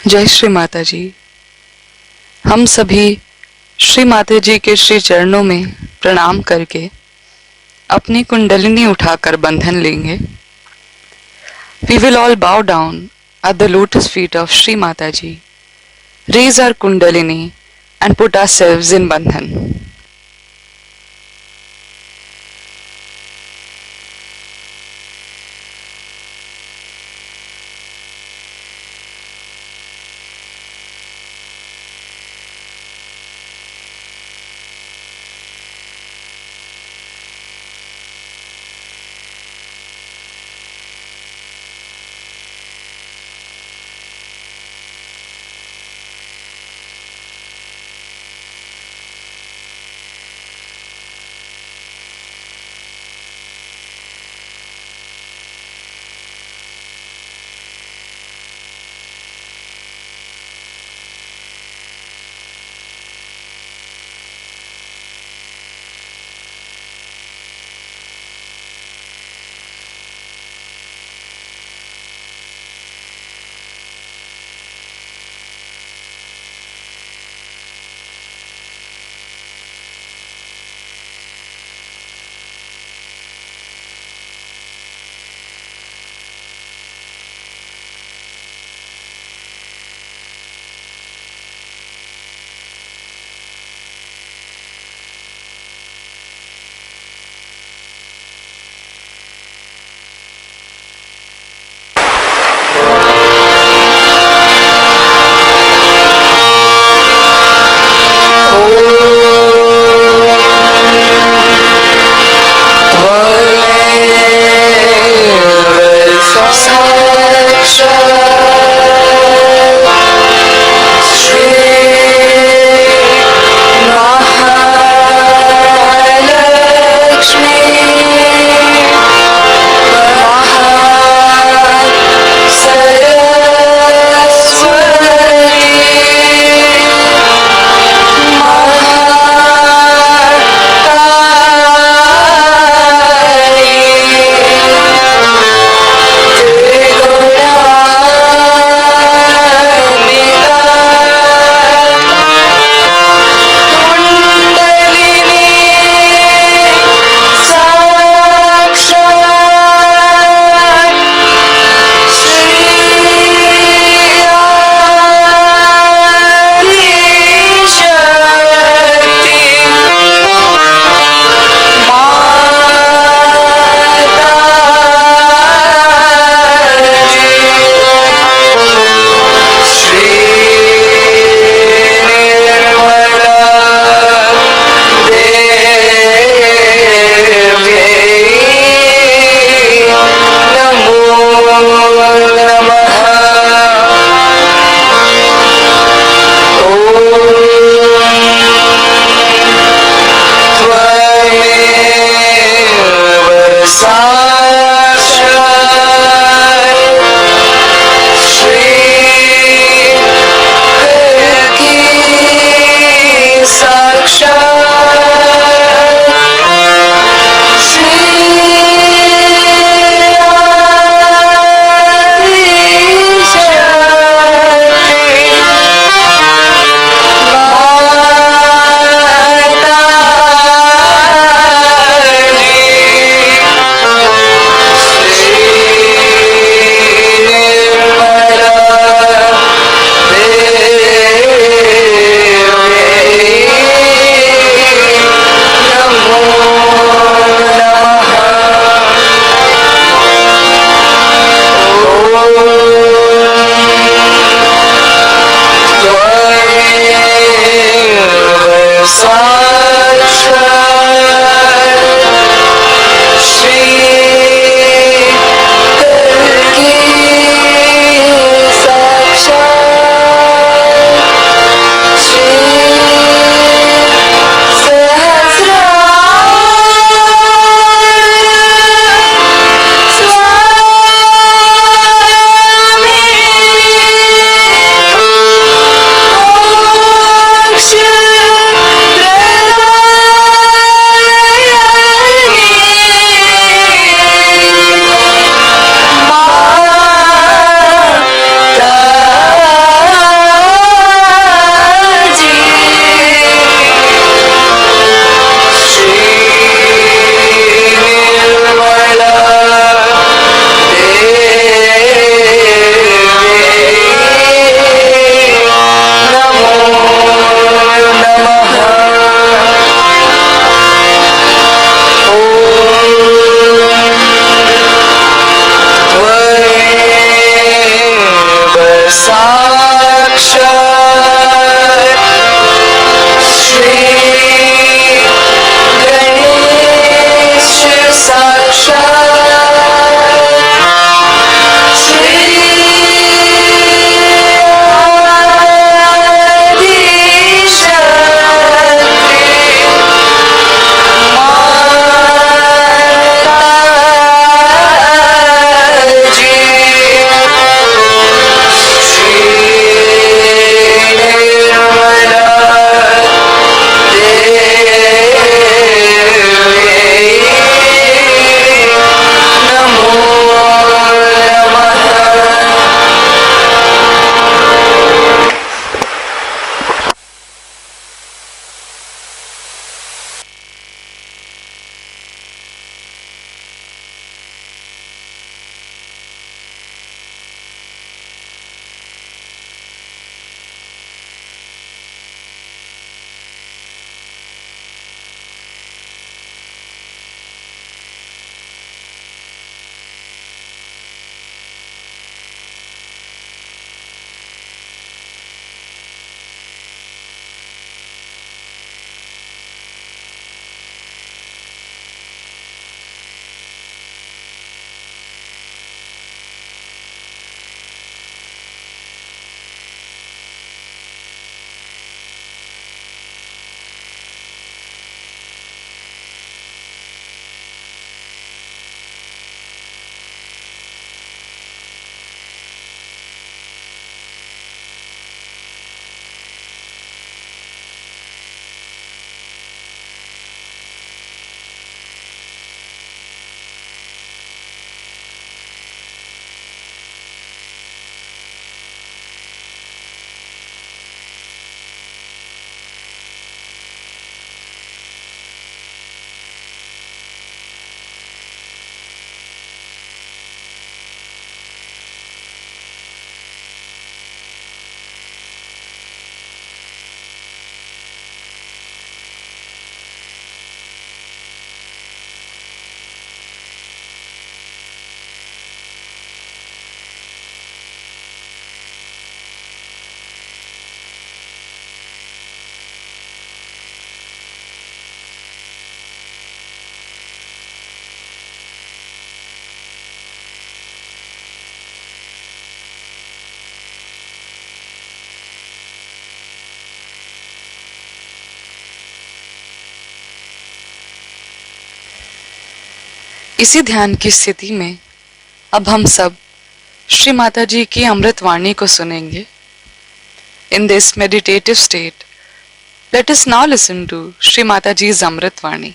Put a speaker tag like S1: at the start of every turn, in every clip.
S1: जय श्री माता जी। हम सभी श्री माता जी के श्री चरणों में प्रणाम करके अपनी कुंडलिनी उठाकर बंधन लेंगे। We will all bow down at the lotus feet of Shri Mata Ji, raise our kundalini and put ourselves in bandhan. साक्षात् श्री गणेश साक्षात् श्री इसी ध्यान की स्थिति में अब हम सब श्री माता जी की अमृत वाणी को सुनेंगे. In this meditative state, let us now listen to Shri Mataji's Amrit Vani.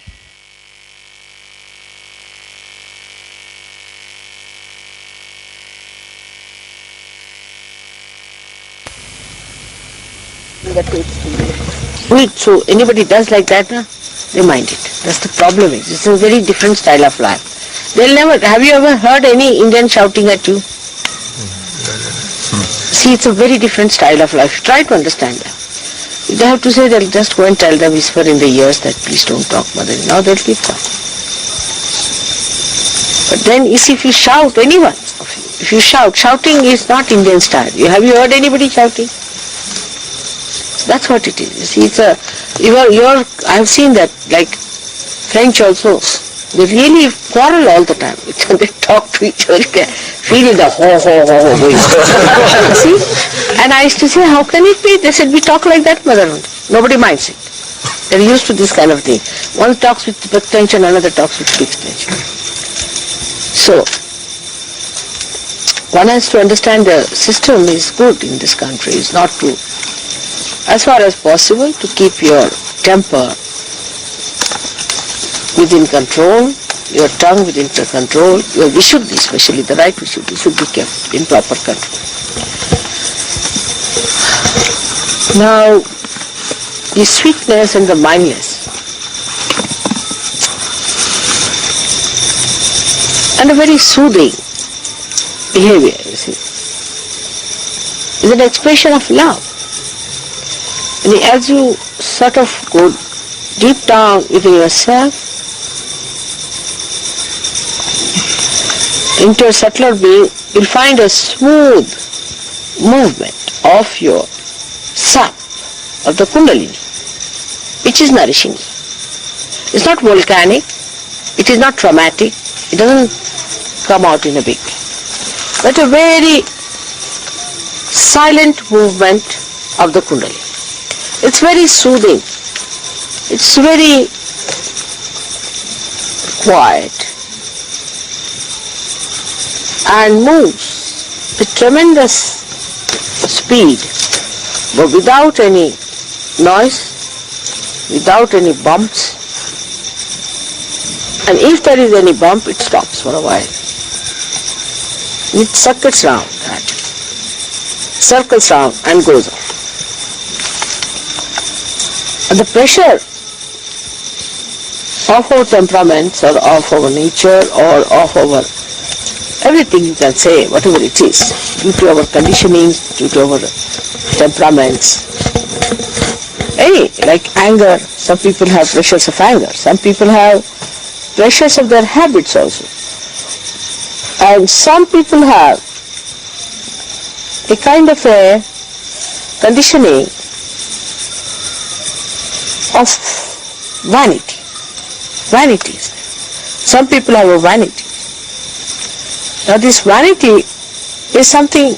S2: So anybody does like that, they mind it. That's the problem. It's a very different style of life. They'll never. Have you ever heard any Indian shouting at you? See, it's a very different style of life. Try to understand that. If they have to say, they'll just go and tell them, whisper in the ears that please don't talk, mother. Now they'll keep quiet. But then, if you shout, anyone, if you shout, shouting is not Indian style. Have you heard anybody shouting? That's what it is. You see, it's a, I have seen that, like French also, they really quarrel all the time. They talk to each other, feel the ho voice. See? And I used to say, how can it be? They said, we talk like that, mother. Nobody minds it. They're used to this kind of thing. One talks with tension, another talks with fixed tension. So, one has to understand the system is good in this country. It's not to, as far as possible, to keep your temper within control, your tongue within control, your Vishuddhi, especially the right Vishuddhi, should be kept in proper control. Now, the sweetness and the mildness, and a very soothing behavior, you see, is an expression of love. And as you sort of go deep down within yourself, into a subtler being, you'll find a smooth, movement of your sap, of the kundalini, which is nourishing you. It's not volcanic, it is not traumatic, it doesn't come out in a big way, but a very silent movement of the kundalini. It's very soothing, it's very quiet and moves with tremendous speed, but without any noise, without any bumps. And if there is any bump, it stops for a while. It circles round, and goes on. And the pressure of our temperaments or of our nature or of our everything, you can say, whatever it is, due to our conditioning, due to our temperaments, any, like anger, some people have pressures of anger, some people have pressures of their habits also, and some people have a kind of a conditioning of vanities. Some people have a vanity. Now this vanity is something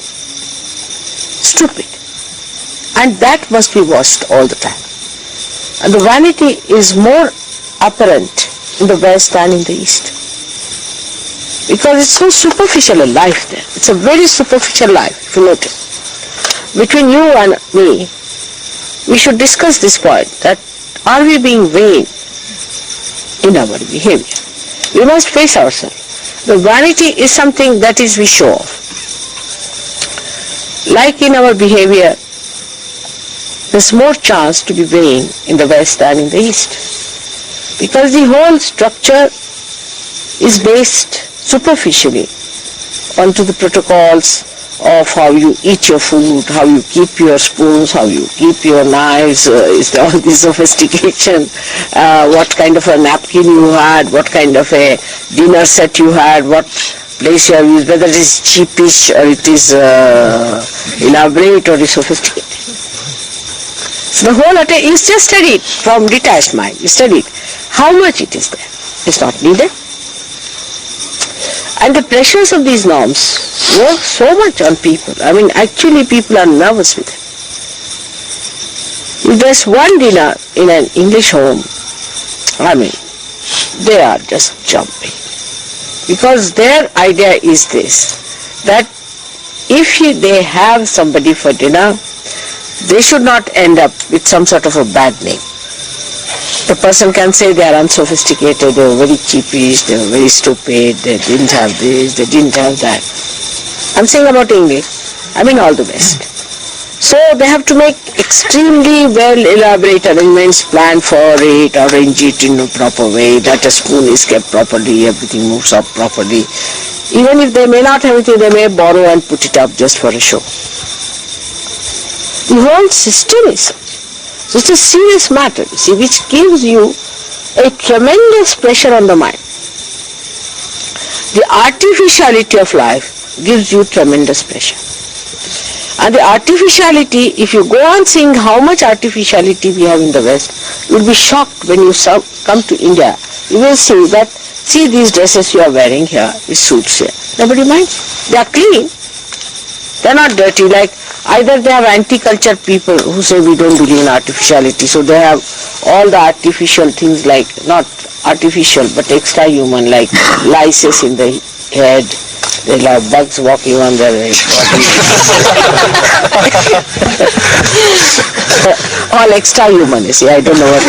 S2: stupid, and that must be watched all the time. And the vanity is more apparent in the West than in the East, because it's so superficial a life there. It's a very superficial life, if you notice. Between you and me, we should discuss this point, that are we being vain in our behavior? We must face ourselves. The vanity is something that is we show off. Like in our behavior, there's more chance to be vain in the West than in the East, because the whole structure is based superficially onto the protocols of how you eat your food, how you keep your spoons, how you keep your knives, is there all this sophistication, what kind of a napkin you had, what kind of a dinner set you had, what place you have used, whether it is cheapish or it is elaborate or is sophisticated. So the whole is just studied from detached mind. You studied how much it is there. It's not needed. And the pressures of these norms work so much on people. I mean, actually people are nervous with it. If there's one dinner in an English home, I mean, they are just jumping. Because their idea is this, that if they have somebody for dinner, they should not end up with some sort of a bad name. The person can say they are unsophisticated, they were very cheapish, they were very stupid, they didn't have this, they didn't have that. I'm saying about English, I mean all the best. So they have to make extremely well elaborate arrangements, plan for it, arrange it in a proper way, that a spoon is kept properly, everything moves up properly. Even if they may not have anything, they may borrow and put it up just for a show. The whole system is so it's a serious matter, you see, which gives you a tremendous pressure on the mind. The artificiality of life gives you tremendous pressure. And the artificiality, if you go on seeing how much artificiality we have in the West, you will be shocked when you come to India. You will see that, see these dresses you are wearing here, these suits here. Nobody minds. They are clean. They are not dirty. Like either they have anti-culture people who say we don't believe in artificiality, so they have all the artificial things, like not artificial but extra-human, like lices in the head, they have bugs walking on their body. All extra-human, you see, I don't know what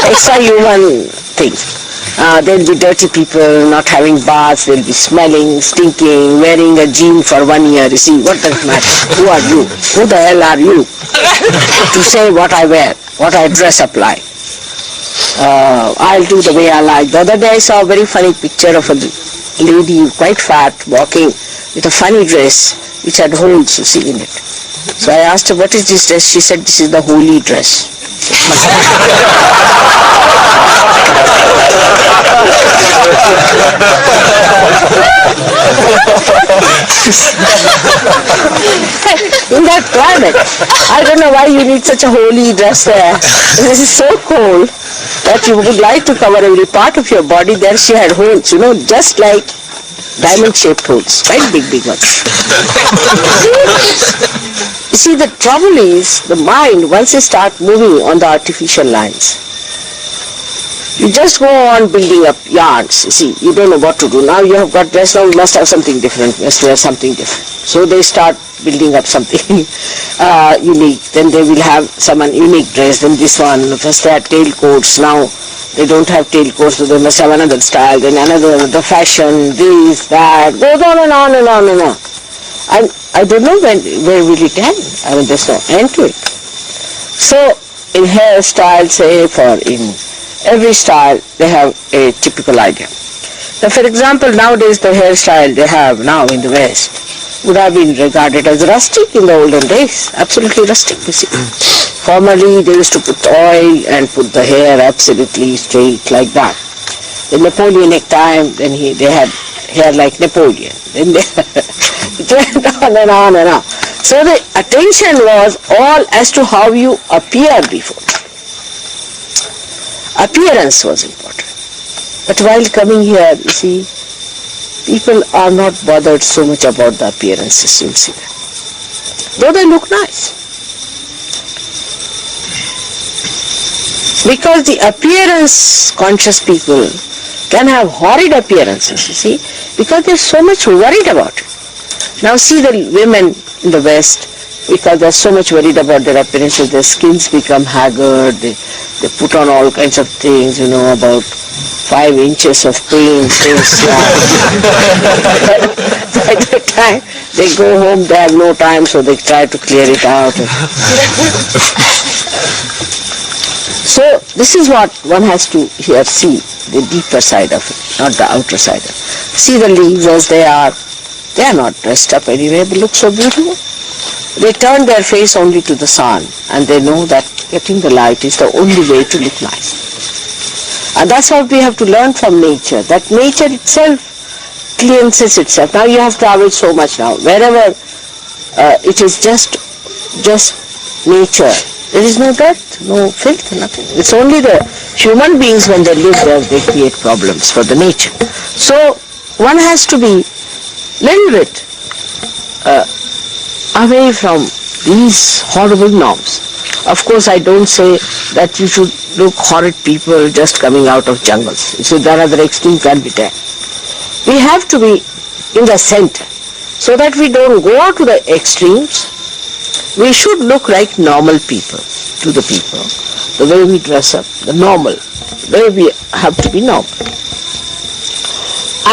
S2: extra-human things. There will be dirty people, not having baths, they will be smelling, stinking, wearing a jean for 1 year. You see, what does it matter? Who are you? Who the hell are you to say what I wear, what I dress up like? I'll do the way I like. The other day I saw a very funny picture of a lady, quite fat, walking with a funny dress which had holes, you see, in it. So I asked her, what is this dress? She said, this is the holy dress. In that climate, I don't know why you need such a holy dress there. This is so cold that you would like to cover every part of your body. There she had holes, just like diamond-shaped holes, quite big ones. You see, the trouble is the mind, once you start moving on the artificial lines, you just go on building up yarns. You see, you don't know what to do. Now you have got dress, now you must have something different, you must wear something different. So they start building up something unique. Then they will have some unique dress, then this one. First they had tail coats, now they don't have tail coats, so they must have another style, then another, the fashion, this, that, goes on and on and on and on. And I don't know where will it end. I mean, there's no end to it. So in hairstyle, say, for in every style, they have a typical idea. Now, for example, nowadays the hairstyle they have now in the West would have been regarded as rustic in the olden days. Absolutely rustic, you see. Formerly, they used to put oil and put the hair absolutely straight like that. The Napoleonic time, then they had hair like Napoleon. Then they it went on and on and on. So the attention was all as to how you appear before. Appearance was important. But while coming here, you see, people are not bothered so much about the appearances, you'll see that. Though they look nice. Because the appearance conscious people can have horrid appearances, you see, because they're so much worried about it. Now see the women in the West, because they're so much worried about their appearances, their skins become haggard, they put on all kinds of things, about 5 inches of paint, by the time they go home, they have no time, so they try to clear it out. So this is what one has to here see, the deeper side of it, not the outer side of it. See the leaves as they are not dressed up anyway, they look so beautiful. They turn their face only to the sun, and they know that getting the light is the only way to look nice. And that's what we have to learn from nature, that nature itself cleanses itself. Now you have traveled so much now, wherever it is just nature. There is no dirt, no filth, nothing. It's only the human beings when they live there, they create problems for the nature. So one has to be little bit away from these horrible norms. Of course, I don't say that you should look horrid people just coming out of jungles. You see, that other extreme can be there. We have to be in the center so that we don't go out to the extremes. We should look like normal people to the people. The way we dress up, the normal, the way we have to be normal.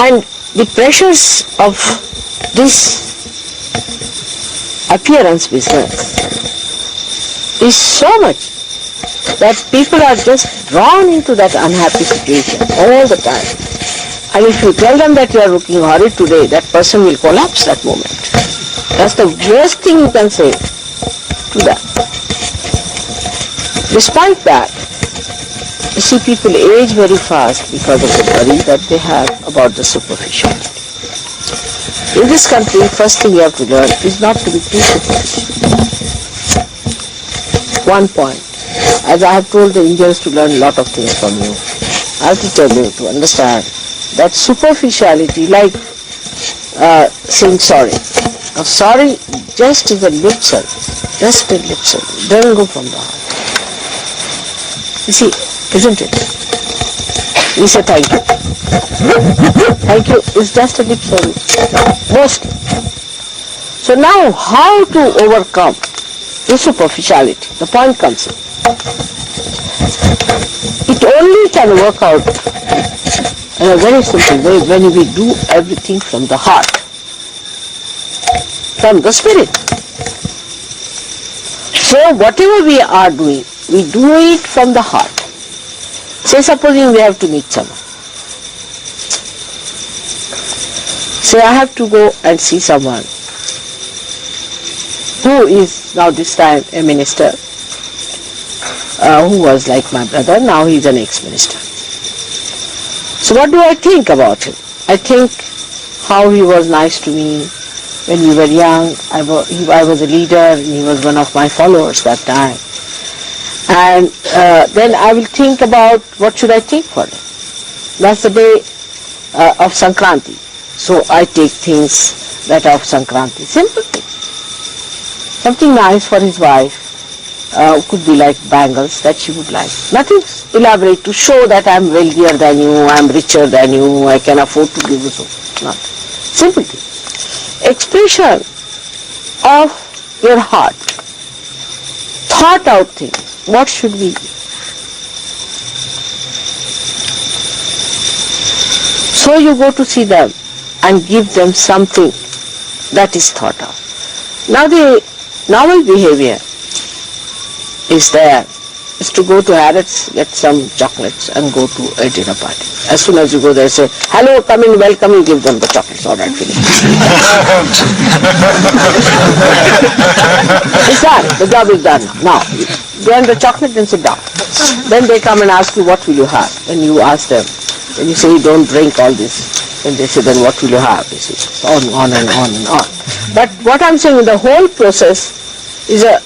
S2: And the pressures of this appearance business is so much that people are just drawn into that unhappy situation all the time. And if you tell them that you are looking horrid today, that person will collapse that moment. That's the worst thing you can say to that. Despite that, you see, people age very fast because of the worry that they have about the superficiality. In this country, first thing you have to learn is not to be too superficial. One point, as I have told the Indians to learn a lot of things from you, I have to tell you to understand that superficiality, like saying sorry. Now sorry just is a lip service, just a lip service, it doesn't go from the heart. You see, isn't it? We say thank you. Thank you is just a lip service, mostly. So now how to overcome the superficiality? The point comes in. It only can work out in a very simple way when we do everything from the heart, from the spirit. So whatever we are doing, we do it from the heart. Say supposing we have to meet someone. Say I have to go and see someone who is now this time a minister, who was like my brother, now he is an ex-minister. So what do I think about him? I think how he was nice to me when we were young. I was a leader and he was one of my followers that time. And then I will think about what should I take for him. That's the day of Sankranti. So I take things that are of Sankranti. Simple thing. Something nice for his wife. Could be like bangles that she would like. Nothing elaborate to show that I am wealthier than you, I am richer than you, I can afford to give you so. Not. Simple thing. Expression of your heart. Thought out things. What should we do? So you go to see them and give them something that is thought of. Now the normal behavior is there is to go to Harrods, get some chocolates and go to a dinner party. As soon as you go there, say, hello, come in, welcome, you give them the chocolates. All right, finish. It's done. The job is done now. Then the chocolate, then sit down. Then they come and ask you, what will you have? And you ask them. Then you say, you don't drink all this. And they say, then what will you have? You see, it's on and on and on. But what I'm saying, the whole process is a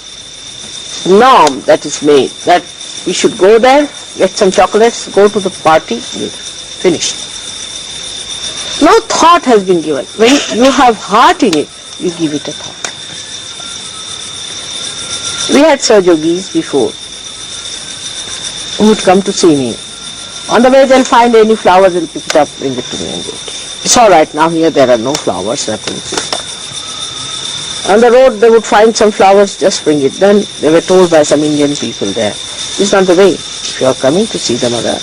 S2: norm that is made, that we should go there, get some chocolates, go to the party, finish. No thought has been given. When you have heart in it, you give it a thought. We had Sahajogis before who would come to see me. On the way they'll find any flowers, they'll pick it up, bring it to me and go. It's all right, now here there are no flowers, nothing. On the road they would find some flowers, just bring it. Then they were told by some Indian people there, this is not the way. If you are coming to see the mother,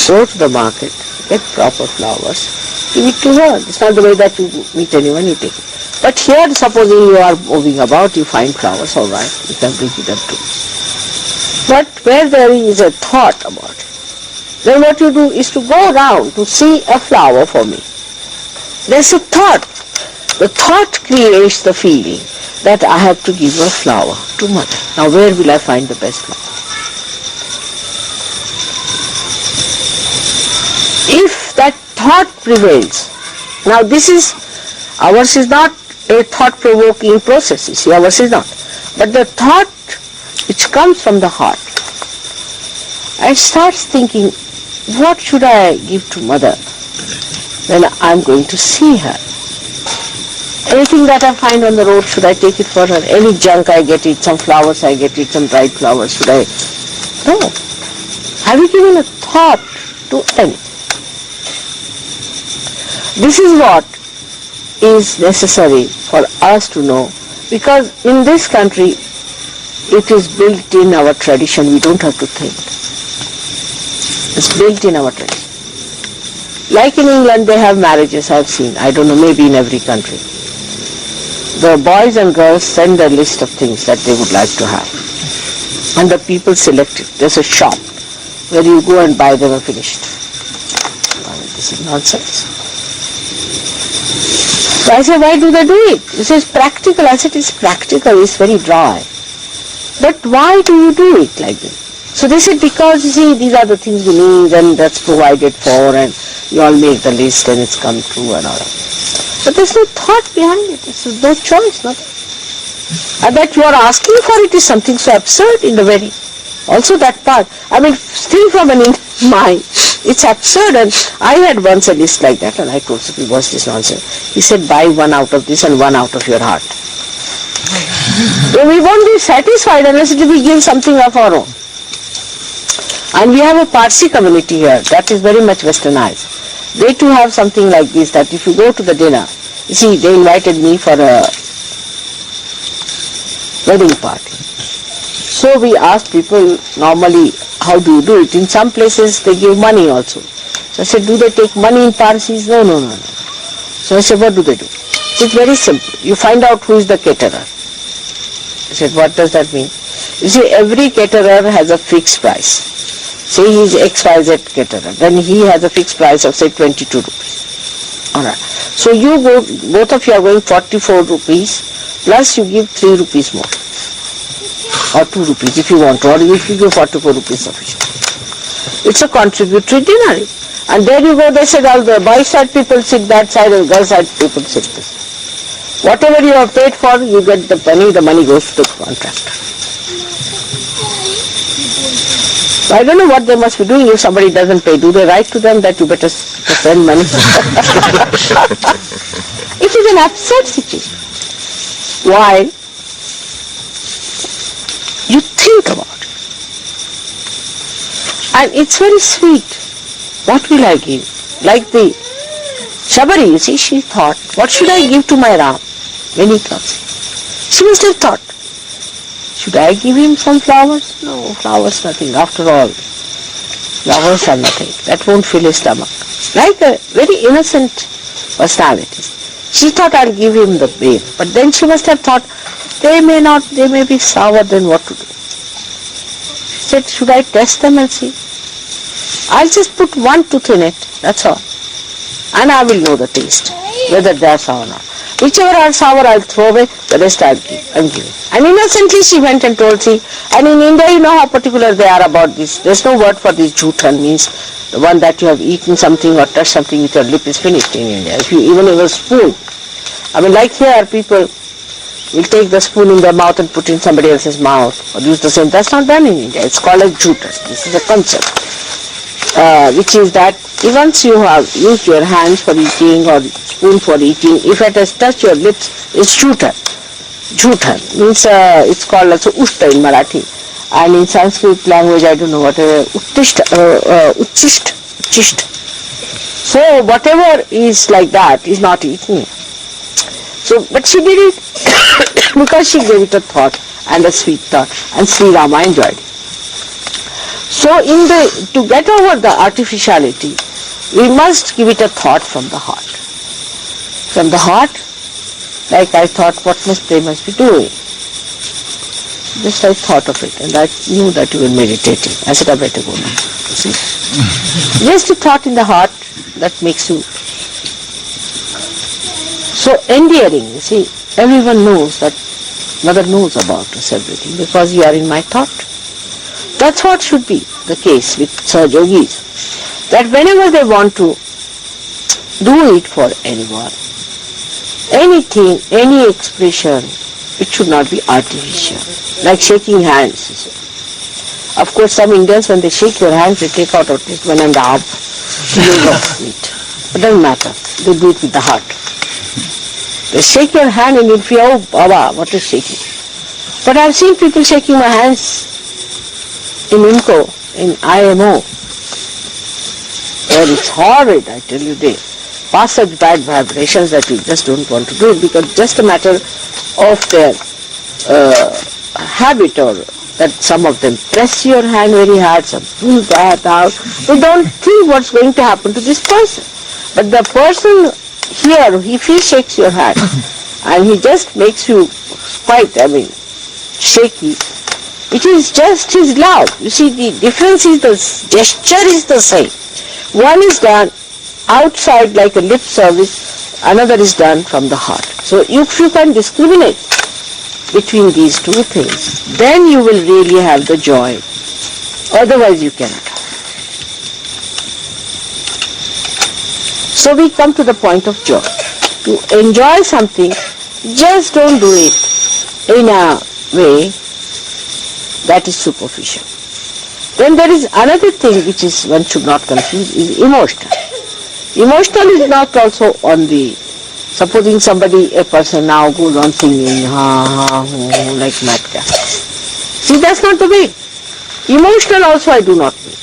S2: go to the market, get proper flowers, give it to her. It's not the way that you meet anyone, you take it. But here, supposing you are moving about, you find flowers, all right, you can bring it up too. But where there is a thought about it, then what you do is to go around to see a flower for me. There's a thought. The thought creates the feeling that I have to give a flower to mother. Now where will I find the best flower? If that thought prevails, now this is, ours is not a thought-provoking process, you see, ours is not. But the thought which comes from the heart, I start thinking, what should I give to mother when I'm going to see her? Anything that I find on the road, should I take it for her? Any junk I get it, some flowers I get it, some dried flowers, should I? No. Have you given a thought to anything? This is what is necessary for us to know, because in this country it is built in our tradition, we don't have to think. It's built in our tradition. Like in England they have marriages, I've seen, I don't know, maybe in every country. The boys and girls send a list of things that they would like to have. And the people select it. There's a shop where you go and buy them and finish it. I mean, this is nonsense. So I say, why do they do it? He says, practical. I said, it's practical, it's very dry. But why do you do it like this? So they said, because you see, these are the things we need and that's provided for and you all make the list and it's come true and all that. But there's no thought behind it. There's no choice, nothing. And that you are asking for it is something so absurd in the very, also that part. I mean, still from an mind, it's absurd. And I had once a list like that and I told him, what's this nonsense? He said, buy one out of this and one out of your heart. So we won't be satisfied unless we give something of our own. And we have a Parsi community here that is very much westernized. They too have something like this, that if you go to the dinner, you see, they invited me for a wedding party. So we asked people, normally, how do you do it? In some places they give money also. So I said, do they take money in Parsis? No. So I said, what do they do? It's very simple. You find out who is the caterer. I said, what does that mean? You see, every caterer has a fixed price. Say he is XYZ caterer, then he has a fixed price of say 22 rupees. Alright. So you go, both of you are going 44 rupees, plus you give 3 rupees more. Or 2 rupees if you want, or if you give 44 rupees sufficient. It's a contributory dinner. And there you go, they said all the boy side people sit that side and girl side people sit this. Whatever you have paid for, you get the money goes to the contractor. So I don't know what they must be doing if somebody doesn't pay. Do they write to them that you better send money? It is an absurd situation. Why? You think about it. And it's very sweet. What will I give? Like the Shabari, you see, she thought, what should I give to my Ram when he comes? She must have thought, should I give him some flowers? No, flowers nothing. After all, flowers are nothing. That won't fill his stomach. Like a very innocent personality. She thought, I'll give him the babe. But then she must have thought, they may be sour, then what to do? She said, should I test them and see? I'll just put one tooth in it, that's all. And I will know the taste, whether they are sour or not. Whichever are sour, I'll throw away, the rest I'm giving. And innocently she went and told, see, and in India you know how particular they are about this. There's no word for this jhutan, means the one that you have eaten something or touched something with your lip is finished in India. If you even have a spoon, I mean like here people will take the spoon in their mouth and put in somebody else's mouth or use the same. That's not done in India. It's called a jhutan. This is a concept, which is that once you have used your hands for eating or spoon for eating, if it has touched your lips, it's jhutan. Jhutan means it's called also ushta in Marathi, and in Sanskrit language I don't know what uchishta. So whatever is like that is not eaten. So, but she did it because she gave it a thought and a sweet thought, and Sri Rama enjoyed it. So to get over the artificiality, we must give it a thought from the heart. From the heart, like I thought, what they must be doing. Just I thought of it, and I knew that you were meditating. I said, I better go now. See? Just a thought in the heart that makes you so endearing. You see, everyone knows that Mother knows about us everything because you are in my thought. That's what should be the case with Sahaj Yogis. That whenever they want to do it for anyone, anything, any expression, it should not be artificial. Like shaking hands. You see. Of course, some Indians, when they shake your hands, they take out at least 1.5 kilos of meat. It doesn't matter. They do it with the heart. They shake your hand and you'll feel, oh, Baba, what is shaking? But I've seen people shaking my hands in IMCO, in IMO, where it's horrid, I tell you, they pass such bad vibrations that you just don't want to do it because just a matter of their habit, or that some of them press your hand very hard, some pull that out. They don't think what's going to happen to this person. But the person here, if he shakes your hand and he just makes you quite, shaky, it is just his love. You see, the difference is the gesture is the same. One is done outside like a lip service, another is done from the heart. So if you can discriminate between these two things, then you will really have the joy. Otherwise you cannot have. So we come to the point of joy. To enjoy something, just don't do it in a way that is superficial. Then there is another thing which is one should not confuse, is emotional. Emotional is not also on the, supposing somebody, a person now goes on singing, ha ha ho, like madcap. See, that's not the way. Emotional also I do not mean.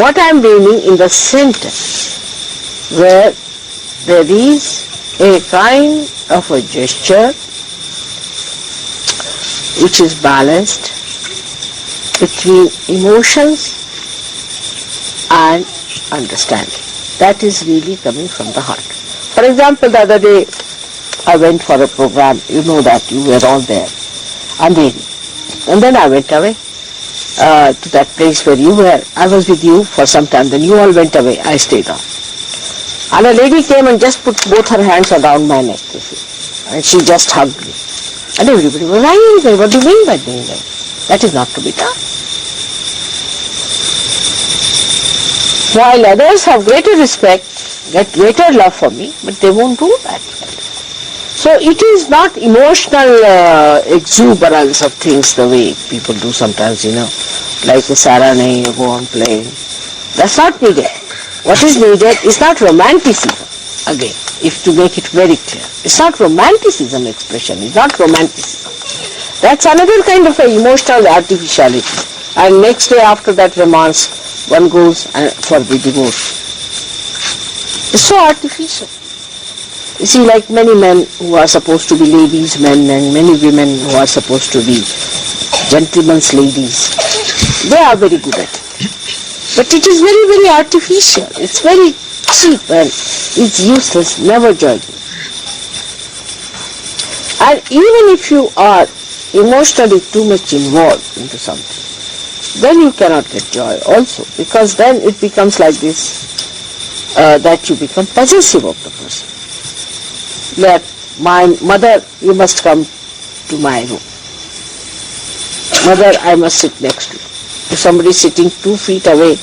S2: What I am meaning in the center, where there is a kind of a gesture which is balanced between emotions and understanding. That is really coming from the heart. For example, the other day I went for a program, you know that, you were all there, and then I went away to that place where you were. I was with you for some time, then you all went away, I stayed on. And a lady came and just put both her hands around my neck, you see, and she just hugged me. And everybody was angry. What do you mean by doing that? That is not to be done. While others have greater respect, get greater love for me, but they won't do that. So it is not emotional exuberance of things the way people do sometimes, like a Saranae, you go on playing. That's not needed. What is needed is not romanticism, again, if to make it very clear. It's not romanticism expression, it's not romanticism. That's another kind of a emotional artificiality. And next day after that romance, one goes for the divorce. It's so artificial. You see, like many men who are supposed to be ladies' men and many women who are supposed to be gentlemen's ladies, they are very good at it. But it is very, very artificial. It's very cheap and it's useless, never joyful. And even if you are emotionally too much involved into something, then you cannot get joy also, because then it becomes like this, that you become possessive of the person. That my mother, you must come to my room. Mother, I must sit next to you. If somebody is sitting 2 feet away,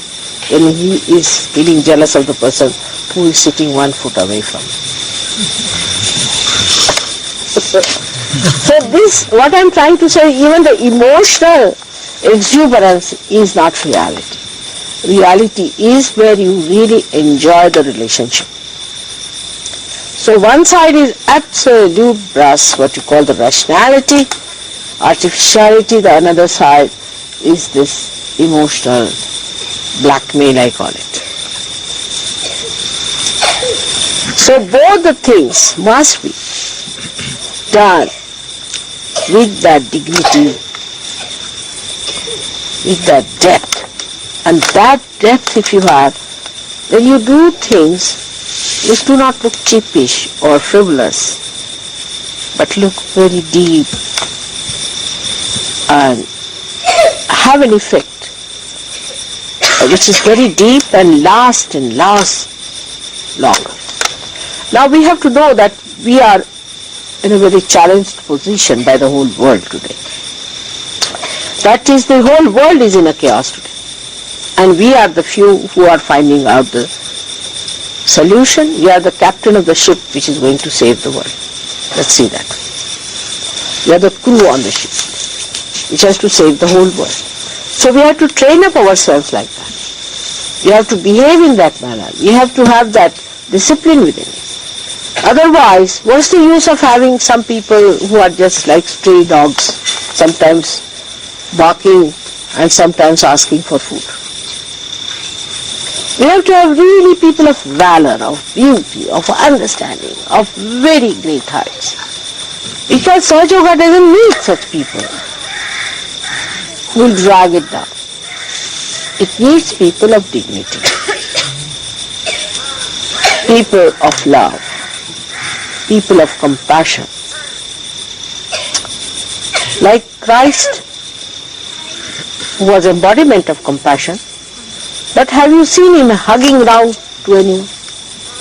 S2: then he is feeling jealous of the person who is sitting 1 foot away from him. So this, what I am trying to say, even the emotional exuberance is not reality. Reality is where you really enjoy the relationship. So one side is absolute brass, what you call the rationality, artificiality. The another side is this emotional blackmail, I call it. So both the things must be done with that dignity, with that depth. And that depth if you have, then you do things which do not look cheapish or frivolous, but look very deep and have an effect which is very deep and last longer. Now we have to know that we are in a very challenged position by the whole world today. That is, the whole world is in a chaos today. And we are the few who are finding out the solution. We are the captain of the ship which is going to save the world. Let's see that. We are the crew on the ship which has to save the whole world. So we have to train up ourselves like that. We have to behave in that manner. We have to have that discipline within us. Otherwise, what's the use of having some people who are just like stray dogs, sometimes barking and sometimes asking for food? We have to have really people of valor, of beauty, of understanding, of very great heights. Because Sahaja Yoga doesn't need such people who will drag it down. It needs people of dignity, people of love, people of compassion. Like Christ, who was embodiment of compassion, but have you seen him hugging round to anyone?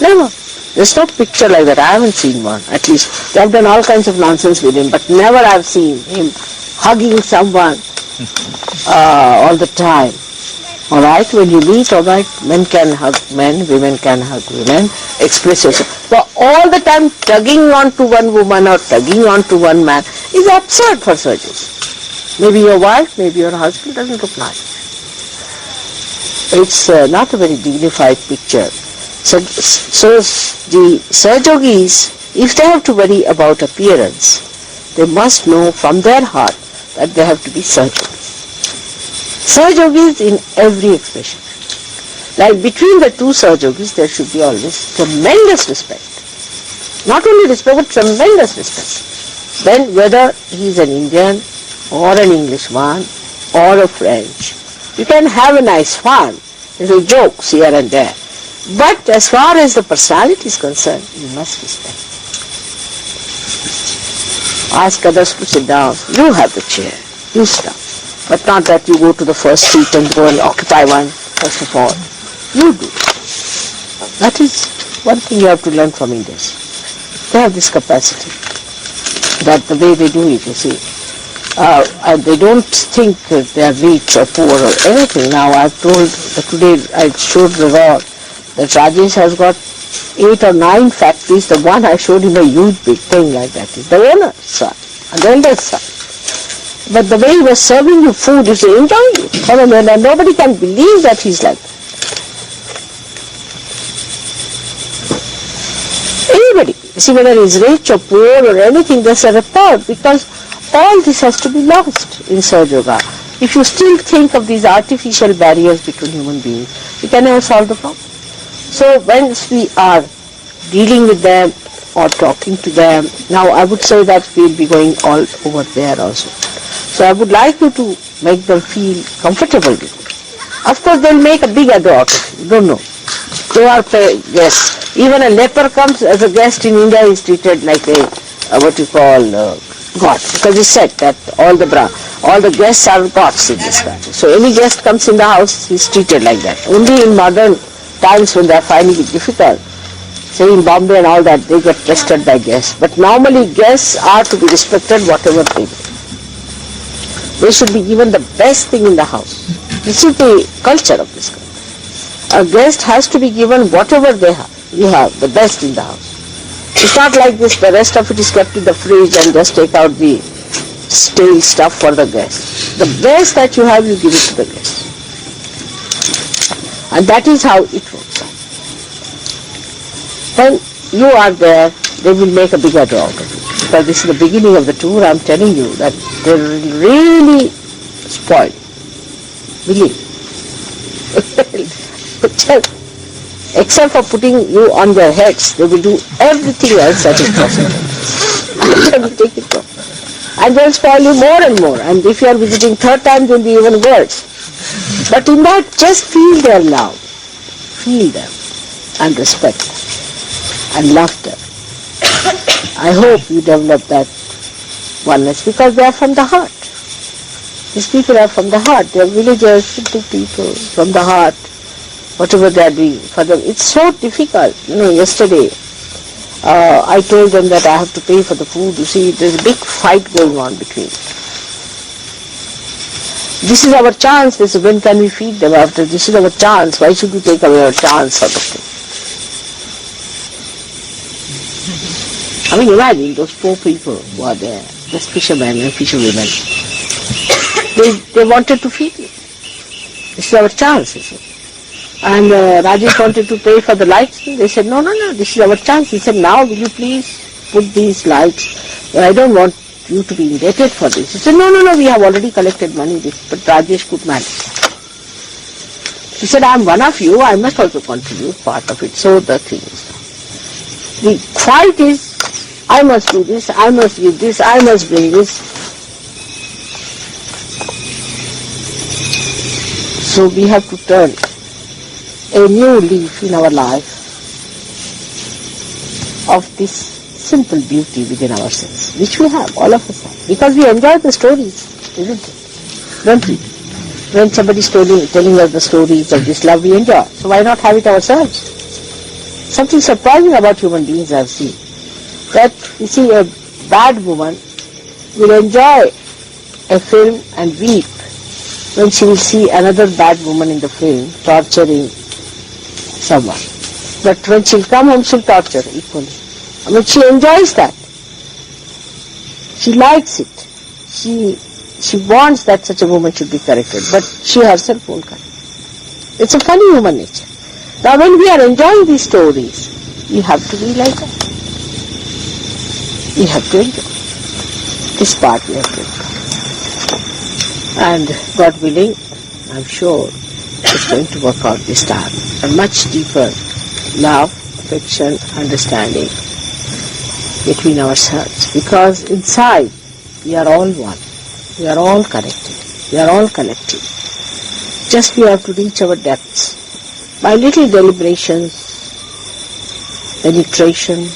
S2: Never. There's no picture like that. I haven't seen one. At least they have done all kinds of nonsense with him, but never I've seen him hugging someone all the time. Alright, when you meet, alright, men can hug men, women can hug women, express yourself. But all the time tugging on to one woman or tugging on to one man is absurd for surgeons. Maybe your wife, maybe your husband, doesn't look nice. It's not a very dignified picture. So the Sahaja Yogis, if they have to worry about appearance, they must know from their heart that they have to be Sahaja Yogis. Sahaja Yogis in every expression. Like between the two Sahaja Yogis, there should be always tremendous respect. Not only respect, but tremendous respect. Then whether he is an Indian or an Englishman or a French, you can have a nice fun, little jokes here and there. But as far as the personality is concerned, you must respect. Ask others to sit down. You have the chair. You stop. But not that you go to the first seat and go and occupy one, first of all. You do. That is one thing you have to learn from Indians. They have this capacity. That the way they do it, you see. They don't think that they are rich or poor or anything. Now I've told, today I showed the God that Rajesh has got 8 or 9 factories. The one I showed him a huge big thing like that is the owner's son, and the eldest son. But the way he was serving you food, you say, enjoy it. And nobody can believe that he's like that. Anybody, see whether he's rich or poor or anything, there's a report, because all this has to be lost in Sahaja Yoga. If you still think of these artificial barriers between human beings, you can never solve the problem. So once we are dealing with them or talking to them, now I would say that we'll be going all over there also. So I would like you to make them feel comfortable with it. Of course they'll make a big ado out of it, you don't know. They are guests. Even a leper comes as a guest in India is treated like a, what you call, God. Because it's said that all the guests are gods in this country. So any guest comes in the house, he's treated like that. Only in modern times when they are finding it difficult, say in Bombay and all that, they get trusted by guests. But normally guests are to be respected whatever they do. They should be given the best thing in the house. This is the culture of this country. A guest has to be given whatever they have. You have the best in the house. It's not like this, the rest of it is kept in the fridge and just take out the stale stuff for the guest. The best that you have, you give it to the guest. And that is how it works out. When you are there, they will make a big ado out of it. Because this is the beginning of the tour, I'm telling you that they will really spoil. Believe. Except for putting you on their heads, they will do everything else that is possible. They will take it off. And they will spoil you more and more. And if you are visiting third time, they will be even worse. But in that, just feel their love. Feel them and respect them and love them. I hope you develop that oneness, because they are from the heart. These people are from the heart. They are villagers, simple people from the heart. Whatever they are doing for them, it's so difficult. Yesterday I told them that I have to pay for the food. You see, there's a big fight going on between. This is our chance. They say, when can we feed them after? This is our chance. Why should we take away our chance, sort of thing? I mean, imagine those poor people who are there, those fishermen and fisherwomen. They wanted to feed you. This is our chance, he said. And Rajesh wanted to pay for the lights. They said, no, this is our chance. He said, now will you please put these lights? I don't want you to be indebted for this. He said, no, we have already collected money, but Rajesh could manage. He said, I am one of you, I must also contribute part of it. So the thing is, the fight is, I must do this, I must give this, I must bring this. So we have to turn a new leaf in our life of this simple beauty within ourselves, which we have, all of us have, because we enjoy the stories, isn't it? Don't we? When somebody is telling us the stories of this love, we enjoy. So why not have it ourselves? Something surprising about human beings I have seen. That, you see, a bad woman will enjoy a film and weep when she will see another bad woman in the film torturing someone. But when she'll come home, she'll torture equally. I mean, she enjoys that. She likes it. She wants that such a woman should be corrected, but she herself won't correct. It's a funny human nature. Now when we are enjoying these stories, we have to be like that. We have to enjoy. This part we have to enjoy. And God willing, I'm sure it's going to work out this time. A much deeper love, affection, understanding between ourselves. Because inside, we are all one. We are all connected. We are all collective. Just we have to reach our depths. By little deliberations, penetration,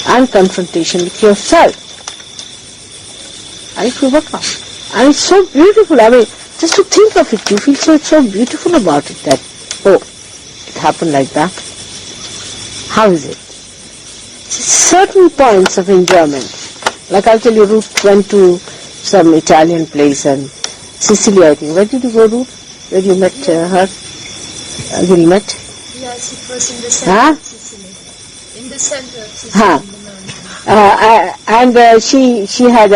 S2: and confrontation with yourself. And it will work out. And it's so beautiful. I mean, just to think of it, you feel so beautiful about it that, oh, it happened like that. How is it? Certain points of enjoyment. Like I'll tell you, Ruth went to some Italian place, and Sicily, I think. Where did you go, Ruth? Where you met her? You met?
S3: Yes, it was in the center of Sicily. In the center of Sicily.
S2: And she had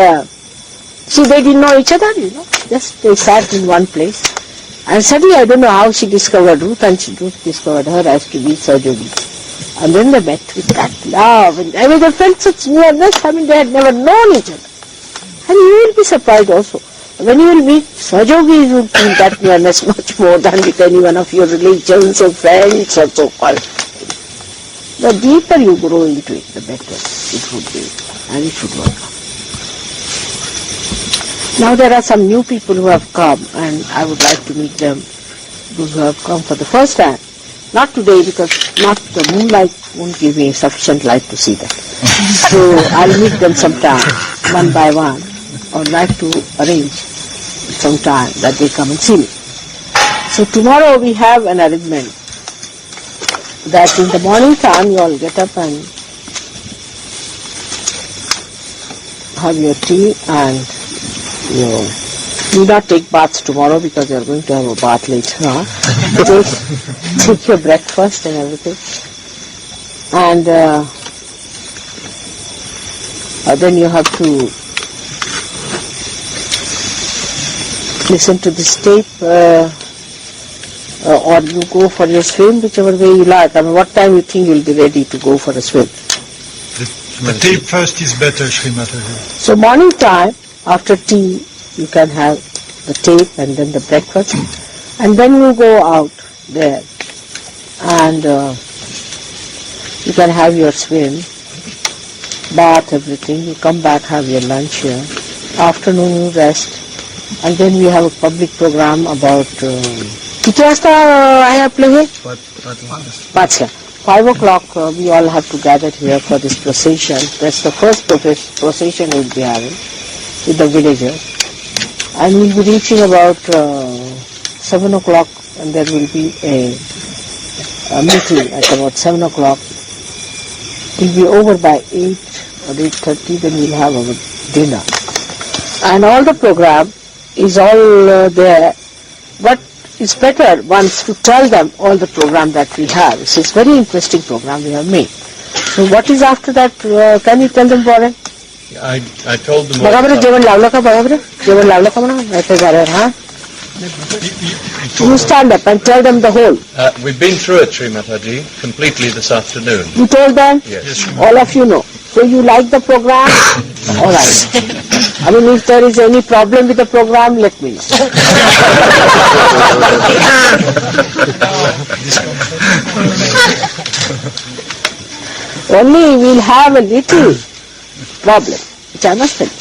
S2: they didn't know each other, you know. Just they sat in one place. And suddenly, I don't know how she discovered Ruth, and Ruth discovered her as to be Sajogi. And then they met with that love. And I mean, they felt such nearness. I mean, they had never known each other. And you will be surprised also. When you will meet Sahajogis, you will feel that nearness much more than with any one of your religions or friends or so-called. The deeper you grow into it, the better it would be, and it should work. Now there are some new people who have come, and I would like to meet them, those who have come for the first time. Not today, because not the moonlight won't give me sufficient light to see them. So I'll meet them sometime, one by one. I would like to arrange some time that they come and see me. So tomorrow we have an arrangement that in the morning time you all get up and have your tea, and you need not take baths tomorrow because you are going to have a bath later on. Take your breakfast and everything. And then you have to listen to this tape, or you go for your swim, whichever way you like. I mean, what time you think you will be ready to go for a swim?
S4: The tape first is better, Shri Mataji.
S2: So morning time, after tea, you can have the tape and then the breakfast. And then you go out there and you can have your swim, bath, everything. You come back, have your lunch here. Afternoon you rest. And then we have a public program about... कितने वाजता आए आप लोग? 5 o'clock we all have to gather here for this procession. That's the first procession we'll be having with the villagers. And we'll be reaching about 7 o'clock, and there will be a meeting at about 7 o'clock. We'll be over by 8 or 8:30, then we'll have our dinner. And all the program is all there, but it's better once to tell them all the program that we have. It's a very interesting program we have made. So what is after that? Can you tell them, Warren?
S5: I told them.
S2: You stand up and tell them the whole.
S5: We've been through it, Shri Mataji, completely this afternoon.
S2: You told them?
S5: Yes.
S2: All of you know. So you like the program? All right. I mean, if there is any problem with the program, let me know. Only we'll have a little problem, which I must tell you.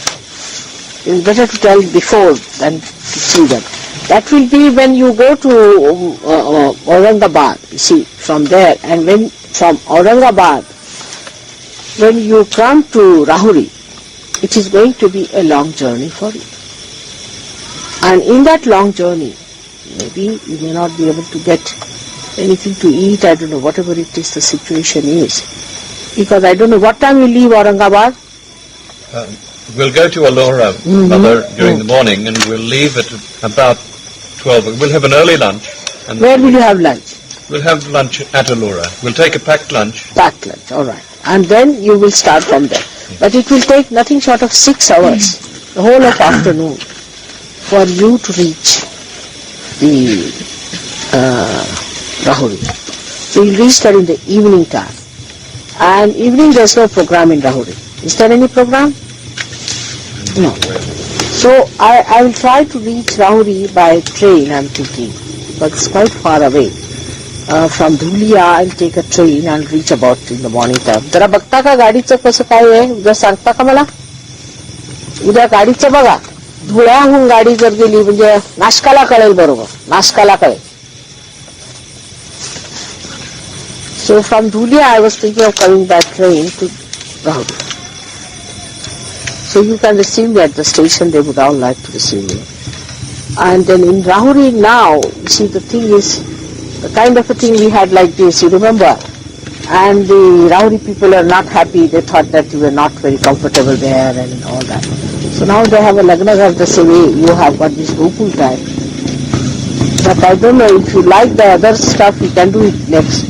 S2: It's better to tell before than to see them. That will be when you go to Aurangabad, you see, from there, and when from Aurangabad, when you come to Rahuri, it is going to be a long journey for you. And in that long journey, maybe you may not be able to get anything to eat, I don't know, whatever it is the situation is. Because I don't know, what time you leave Aurangabad?
S5: We'll go to Allora, Mother, during the morning, and we'll leave at about 12. We'll have an early lunch. And
S2: where will you have lunch?
S5: We'll have lunch at Allora. We'll take a packed lunch.
S2: Packed lunch, all right. And then you will start from there. But it will take nothing short of 6 hours, the whole of afternoon, for you to reach the Rahuri. So you'll reach there in the evening time. And evening there's no program in Rahuri. Is there any program? No. So I will try to reach Rahuri by train, I'm thinking, but it's quite far away. From Dhulia, I'll take a train and reach about in the morning time. जरा बघता का गाडीचं कसं काय आहे? उद्या सांगता का मला? उद्या गाडीचं बघा. धुळ्याहून गाडी जर गेली म्हणजे नाशकाला कळेल बरोबर. नाशकाला कळेल. So from Dhulia, I was thinking of coming by train to Rahuri. So you can receive me at the station. They would all like to receive me. And then in Rahuri now, you see, the thing is, the kind of a thing we had like this, you remember, and the Rauri people are not happy. They thought that you were not very comfortable there and all that. So now they have a Lagna the same way you have got this Gokul type. But I don't know, if you like the other stuff, you can do it next.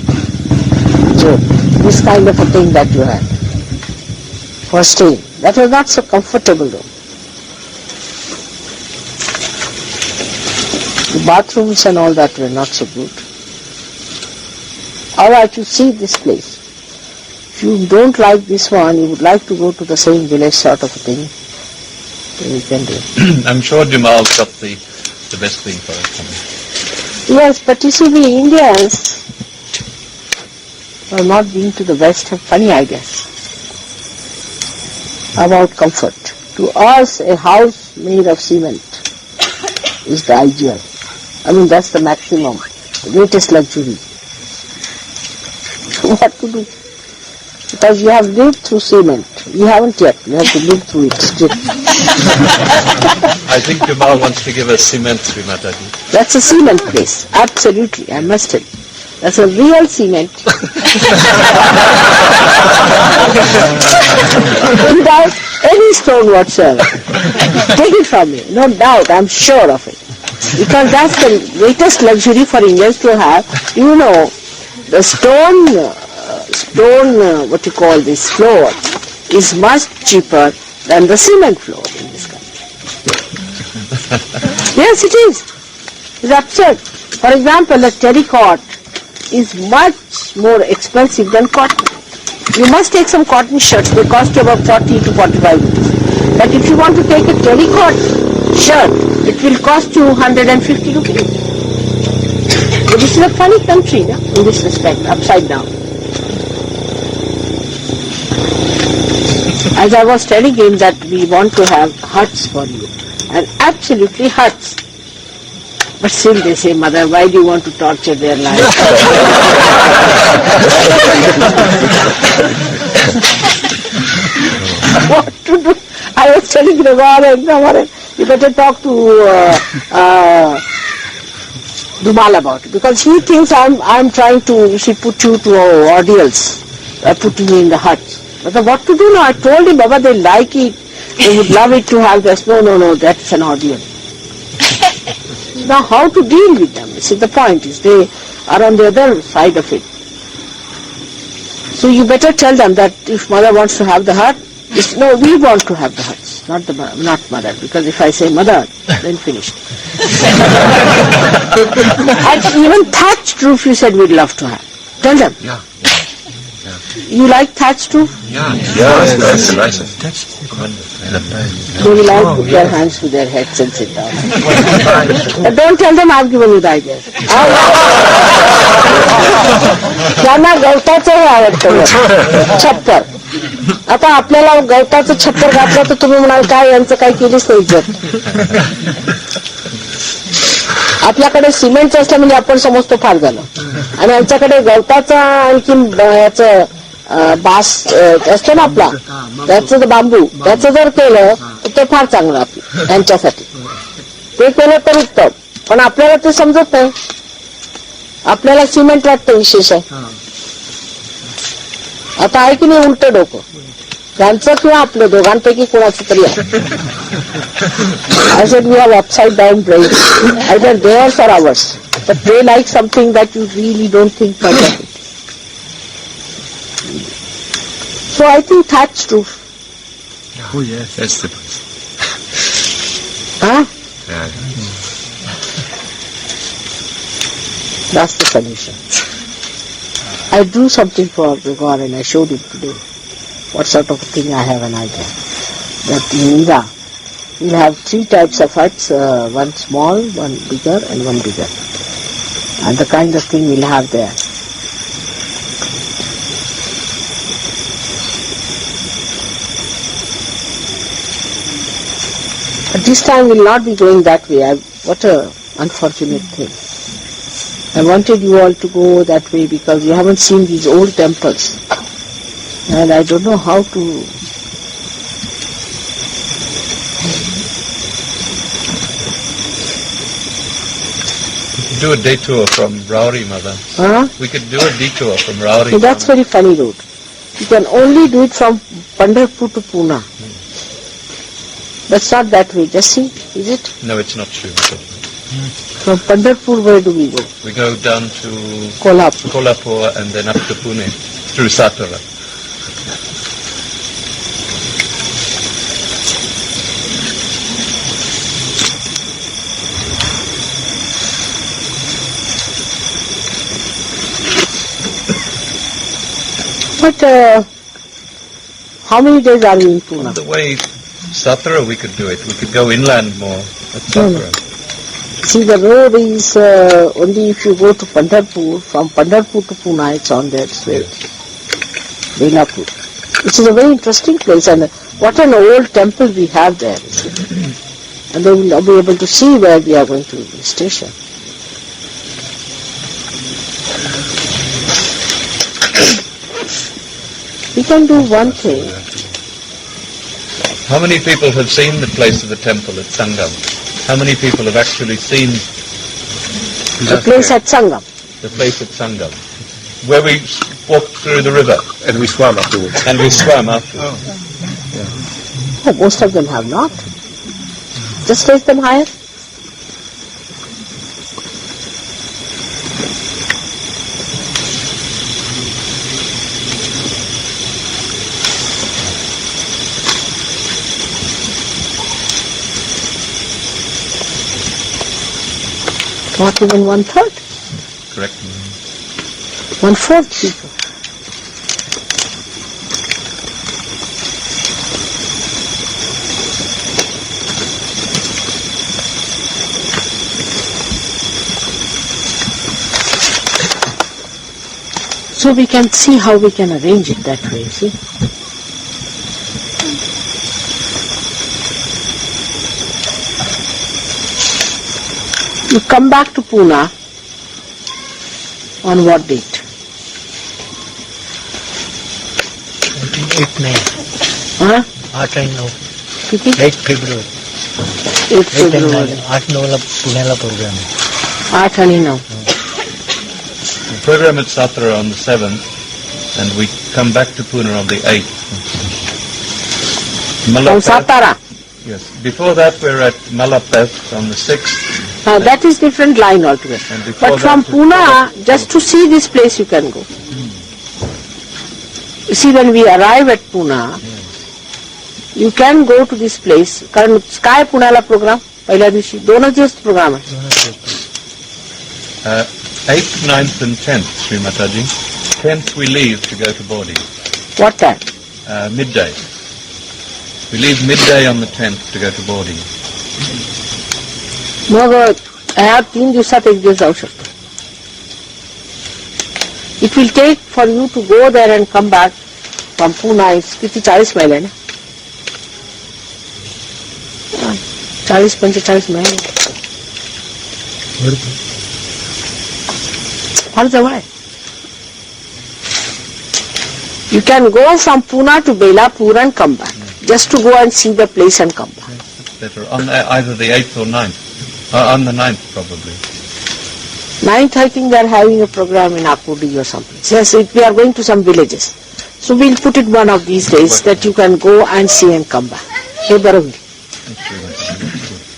S2: So this kind of a thing that you had for staying. That was not so comfortable though. The bathrooms and all that were not so good. Alright, you see this place. If you don't like this one, you would like to go to the same village sort of a thing, then you can do it.
S5: I'm sure Jamal's got the best thing for us.
S2: Yes, but you see, the Indians who are not being to the West have funny ideas about comfort. To us, a house made of cement is the ideal. I mean, that's the maximum, the greatest luxury. What to do? Because you have lived through cement. You haven't yet. You have to live through it still.
S5: I think Jamal wants to give us cement, Sri Mataji.
S2: That's a cement place. Absolutely, I must tell you. That's a real cement. Without any stone whatsoever. Take it from me. No doubt, I'm sure of it. Because that's the greatest luxury for Indians to have. You know, the stone, what you call this, floor is much cheaper than the cement floor in this country. Yes, it is. It's absurd. For example, a terracotta is much more expensive than cotton. You must take some cotton shirts, they cost you about 40 to 45 rupees. But if you want to take a terracotta shirt, it will cost you 150 rupees. But this is a funny country, no? In this respect, upside down. As I was telling him that we want to have huts for you, and absolutely huts. But still they say, Mother, why do you want to torture their life? What to do? I was telling Gregor, you better talk to Dumal about it, because he thinks I'm trying to put you to ordeals, putting you in the hut. But what to do now? I told him, Baba, they like it, they would love it to have this. No, that's an ordeal. Now how to deal with them? See, the point is they are on the other side of it. So you better tell them that if Mother wants to have the hut, no, we want to have the huts, not Mother, because if I say Mother, then finished. And even thatched roof you said we'd love to have. Tell them.
S6: Yeah.
S2: You like thatched roof?
S6: Yeah, that's nice.
S2: They will all put their hands to their heads and sit down. But don't tell them I've given you the ideas. त्यांना गवताचं हे आवडतं छप्पर. आता आपल्याला गवताचं छप्पर घातलं तर तुम्ही म्हणाल काय यांचं काही केलीच नाही इज्जत. आपल्याकडे सिमेंटचं असलं म्हणजे आपण समजतो फार झालं, आणि यांच्याकडे गवताचा आणखी याचं बास असतो ना आपला, त्याचं बांबू, त्याचं जर केलं तर ते फार चांगलं आपलं यांच्यासाठी. ते केलं तर उत्तम, पण आपल्याला ते समजत नाही. आपल्याला सिमेंट वाटतं विशेष आहे. आता आहे की नाही उलट डोकं, त्यांचं किंवा आपलं दोघांपैकी कोणाचं तरी आहे. I said we have upside down brains, either theirs or ours, but they like something that you really don't think much of it. So I think thatched roof.
S6: Oh yes, that's the place.
S2: Huh?
S6: Yeah.
S2: That's the solution. I drew something for Gregor and I showed him today. What sort of thing I have an idea. That in India, we'll have 3 types of huts, one small, one bigger and one bigger. And the kind of thing we'll have there. But this time we'll not be going that way. What a unfortunate thing. I wanted you all to go that way because you haven't seen these old temples. And I don't know how to...
S5: Do a detour from Rauri, Mother.
S2: Huh?
S5: We could do a detour from Rauri.
S2: So that's very funny road. You can only do it from Pandharpur to Pune. That's not that way, just see, is it?
S5: No, it's not true.
S2: From Pandharpur, where do we go?
S5: We go down to
S2: Kolhapur.
S5: and then up to Pune through Satara.
S2: But how many days are we in Pune?
S5: On the way Satara, we could do it. We could go inland more at Satara.
S2: See, the road is only if you go to Pandharpur, from Pandharpur to Pune, it's on that way. Belapur. Which is a very interesting place, and what an old temple we have there. And they will be able to see where we are going to station. We can do one thing.
S5: How many people have seen the place of the temple at Sangam? How many people have actually seen
S2: The place at Sangam.
S5: the place at Sangam? Where we walked through the river.
S6: And we swam afterwards.
S5: And we swam afterwards.
S2: Oh, most of them have not. Just raise them higher. Not even 1/3.
S5: Correct.
S2: 1/4 people. So we can see how we can arrange it that way, see. You come back to Pune on what date?
S7: 8 May.
S2: Huh?
S7: 8 and 9.
S2: किती?
S7: 8 February.
S2: 8 February.
S7: 8-9 पुण्याला programme आहे.
S2: 8 आणि 9.
S5: The program at Satara on the 7th, and we come back to Pune on the 8th.
S2: From Satara.
S5: Yes. Before that, we're at Malapeth on the 6th.
S2: That is different line altogether.
S5: And before
S2: But from
S5: that,
S2: Pune, just to see this place you can go. You see, when we arrive at Pune, you can go to this place. कारण काय पुण्याला programme पहिल्या दिवशी 2 दिवस programme आहे.
S5: 8th, 9th and 10th, Shri Mataji. 10th we leave to go to Abode.
S2: What time?
S5: Midday. We leave midday on the 10th to go to Abode.
S2: मग ह्या 3 दिवसात एक दिवस जाऊ शकतो. It will take for you to go there and come back from Pune. किती 40 मैल आहे ना? 40-45 मैल. फार जवळ आहे. You can go from Pune to Belapur and come back. Just to go and see the place and come back.
S5: Better on either the 8th or 9th. On the 9th, probably.
S2: 9th, I think they are having a program in Abode or something. Yes, we are going to some villages. So we'll put it one of these days that you can go and see and come back. हे बरं होईल.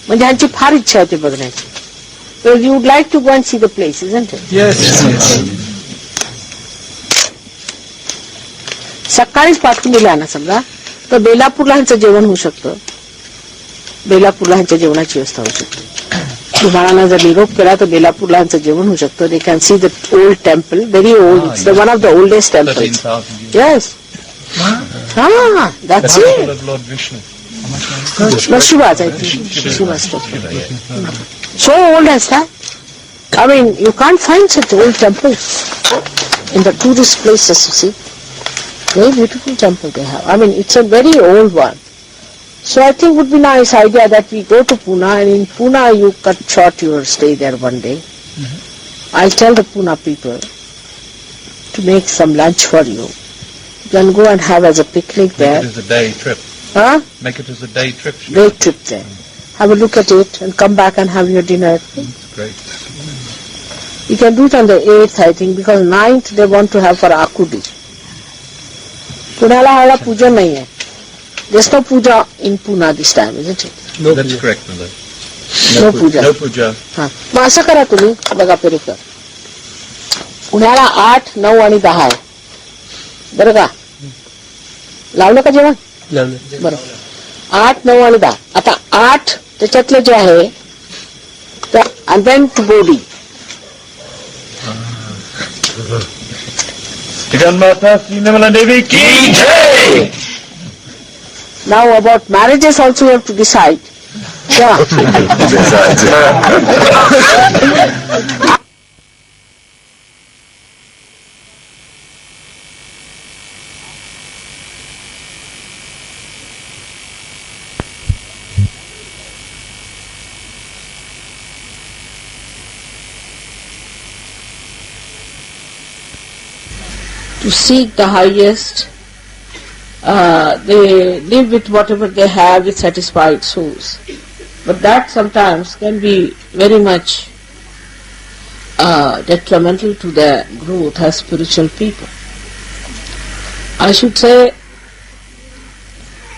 S2: म्हणजे ह्यांची फार इच्छा आहे ते बघण्याची. So you would like to go and see the place, isn't it?
S4: Yes.
S2: सकाळीच पाठवून दिला ना समजा तर बेलापूरला ह्यांचं जेवण होऊ शकतं. बेलापूरला ह्यांच्या जेवणाची व्यवस्था होऊ शकते. महाराजांना जर निरोप केला तर बेलापूरला ह्यांचं जेवण होऊ शकतं. They can see the old temple, very old. It's the one of the oldest temples.
S5: 13,000 years.
S2: Yes. That's
S5: The
S2: it.
S5: temple of Lord Vishnu.
S2: Shiva's, I think. She must have. So old as that. I mean, you can't find such old temples in the tourist places, you see. Very beautiful temple they have. I mean, it's a very old one. So I think would be nice idea that we go to Pune, and in Pune you cut short your stay there one day. I'll tell the Pune people to make some lunch for you. You can go and have as a picnic
S5: Make
S2: there.
S5: it as a day trip.
S2: Huh?
S5: Make it as a day trip. Shri.
S2: Day trip there. Have a look at it and come back and have your dinner.
S5: Great.
S2: You can do it on the 8th, I think, because 9th they want to have for Akudi. Punala hala puja nahi hai. There's no puja in Pune this time, isn't it?
S5: No, that's correct, Mother.
S2: No puja.
S5: No puja.
S2: हाँ, मग असं करा तुम्ही बघा पेरुकर. पुण्याला 8, 9 आणि 10 आहे. बरं का? लावलं का जेवण? बरं. 8, 9 आणि 10. आता 8 त्याच्यातले जे आहे and then to Bodi.
S5: Jagannatha Shri Nirmala Devi ki jai!
S2: Now about marriages also you have to decide. Yeah. To seek the highest, they live with whatever they have with satisfied souls. But that sometimes can be very much detrimental to their growth as spiritual people. I should say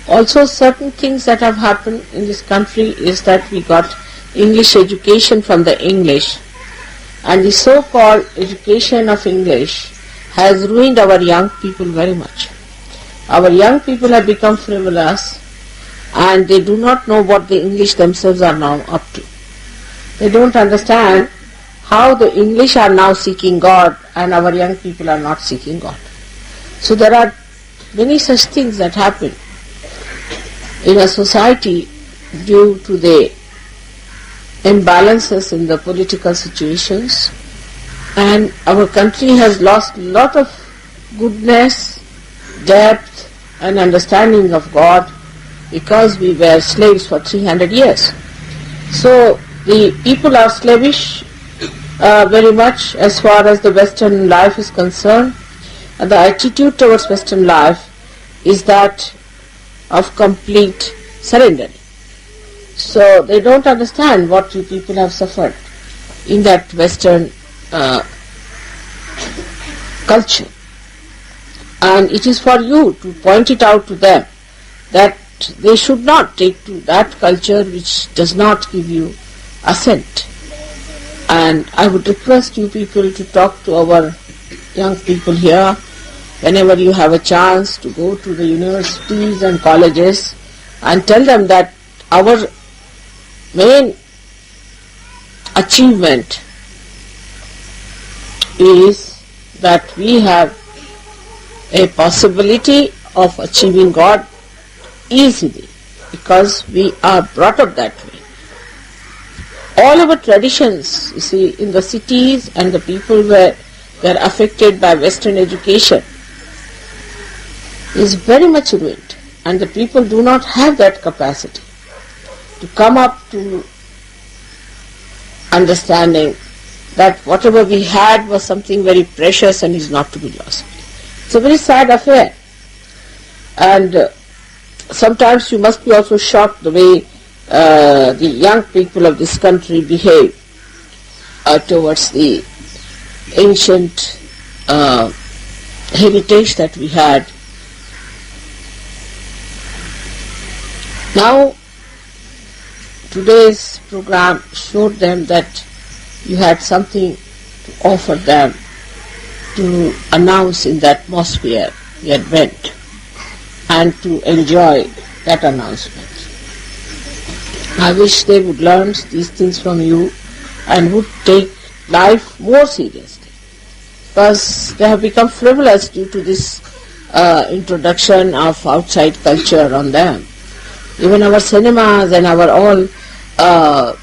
S2: also certain things that have happened in this country is that we got English education from the English, and the so-called education of English has ruined our young people very much. Our young people have become frivolous and they do not know what the English themselves are now up to. They don't understand how the English are now seeking God and our young people are not seeking God. So there are many such things that happen in a society due to the imbalances in the political situations, and our country has lost a lot of goodness, depth and understanding of God because we were slaves for 300 years. So the people are slavish very much as far as the Western life is concerned, and the attitude towards Western life is that of complete surrender. So they don't understand what you people have suffered in that Western culture, and it is for you to point it out to them that they should not take to that culture which does not give you assent. And I would request you people to talk to our young people here whenever you have a chance to go to the universities and colleges and tell them that our main achievement is that we have a possibility of achieving God easily because we are brought up that way. All our traditions, you see, in the cities and the people were affected by Western education is very much ruined, and the people do not have that capacity to come up to understanding that whatever we had was something very precious and is not to be lost. It's a very sad affair, and sometimes you must be also shocked the way the young people of this country behave towards the ancient heritage that we had. Now, today's program showed them that you had something to offer them to announce in the atmosphere the Advent and to enjoy that announcement. I wish they would learn these things from you and would take life more seriously, because they have become frivolous due to this introduction of outside culture on them. Even our cinemas and our all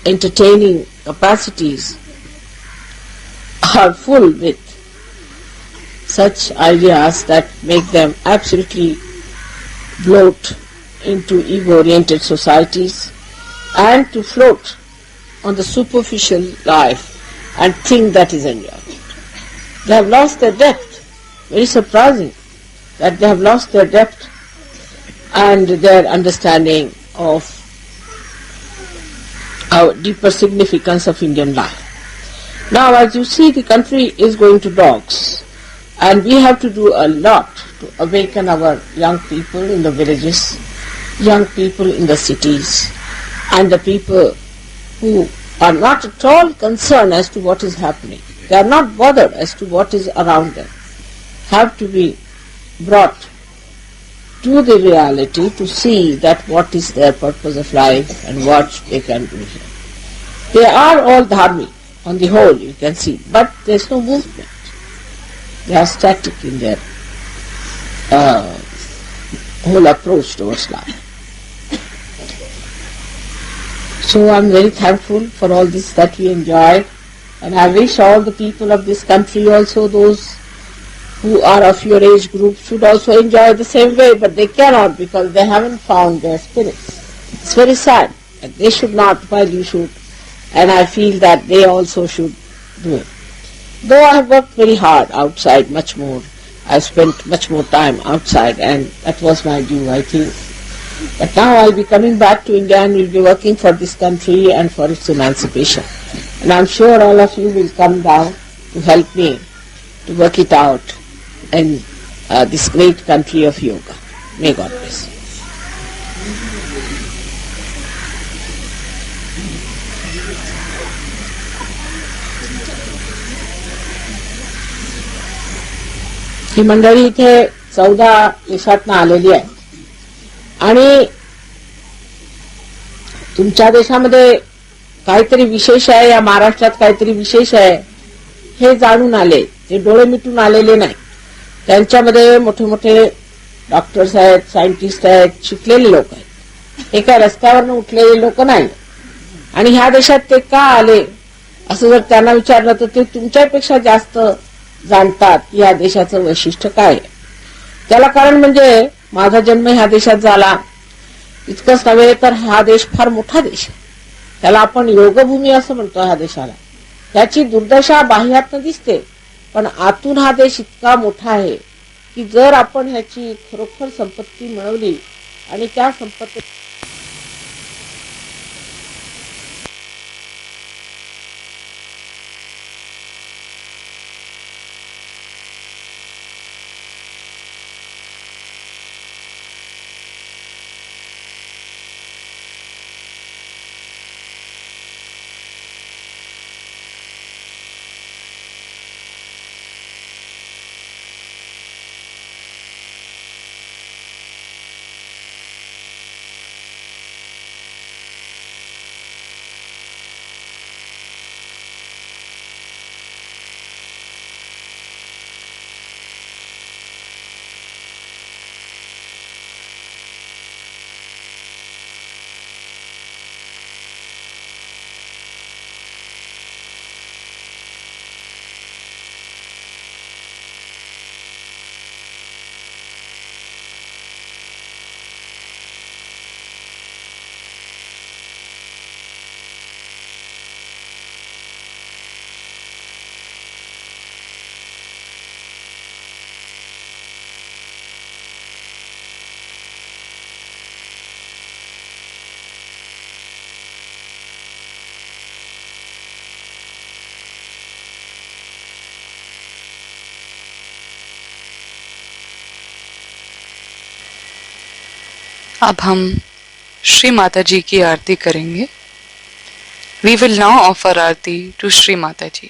S2: entertaining capacities are full with such ideas that make them absolutely bloat into ego-oriented societies and to float on the superficial life and think that is enjoyment. They have lost their depth. Very surprising that they have lost their depth and their understanding of our deeper significance of Indian life. Now, as you see, the country is going to dogs, and we have to do a lot to awaken our young people in the villages, young people in the cities, and the people who are not at all concerned as to what is happening. They are not bothered as to what is around them. Have to be brought to the reality to see that what is their purpose of life and what they can do here. They are all dharmic on the whole, you can see, but there is no movement. They are static in their whole approach towards life. So I am very thankful for all this that we enjoyed, and I wish all the people of this country, also those who are of your age group, should also enjoy the same way, but they cannot because they haven't found their spirits. It's very sad, and they should not while you should, and I feel that they also should do it. Though I have worked very hard outside, much more, I have spent much more time outside, and that was my due, I think. But now I'll be coming back to India and will be working for this country and for its emancipation. And I'm sure all of you will come down to help me to work it out in this great country of yoga. May God bless you. ही मंडळी इथे 14 देशातनं आलेली आहे आणि तुमच्या देशामध्ये काहीतरी विशेष आहे, या महाराष्ट्रात काहीतरी विशेष आहे हे जाणून आले, ते डोळे मिटून आलेले नाही. त्यांच्यामध्ये मोठे मोठे डॉक्टर्स आहेत, सायंटिस्ट आहेत, शिकलेले लोक आहेत. हे काय रस्त्यावरनं उठलेले लोक नाही. आणि ह्या देशात ते का आले असं जर त्यांना विचारलं तर ते तुमच्यापेक्षा जास्त जाणतात की या देशाचं वैशिष्ट्य काय आहे. त्याला कारण म्हणजे माझा जन्म ह्या देशात झाला इतकंच नव्हे तर हा देश फार मोठा देश आहे. त्याला आपण योगभूमी असं म्हणतो. ह्या देशाला त्याची दुर्दशा बाह्यातनं दिसते, पण आतून हा देश इतका मोठा आहे की जर आपण ह्याची खरोखर संपत्ती मिळवली आणि त्या संपत्ती
S1: अब हम श्री माता जी की आरती करेंगे. We will now offer aarti to Shri Mata ji.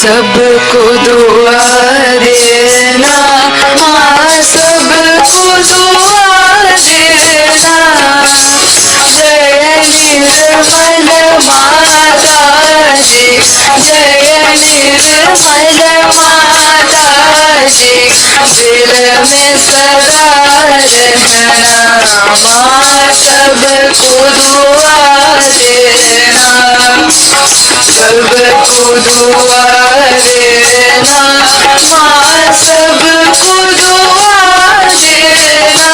S1: सबको दुआ देना, माँ सबको दुआ देना। जय निर्मल माता जी, जय निर्मल माता जी, दिल में सदा रहना, माँ सबको दुआ देना, सबको दुआ देना, माँ सबको दुआ देना।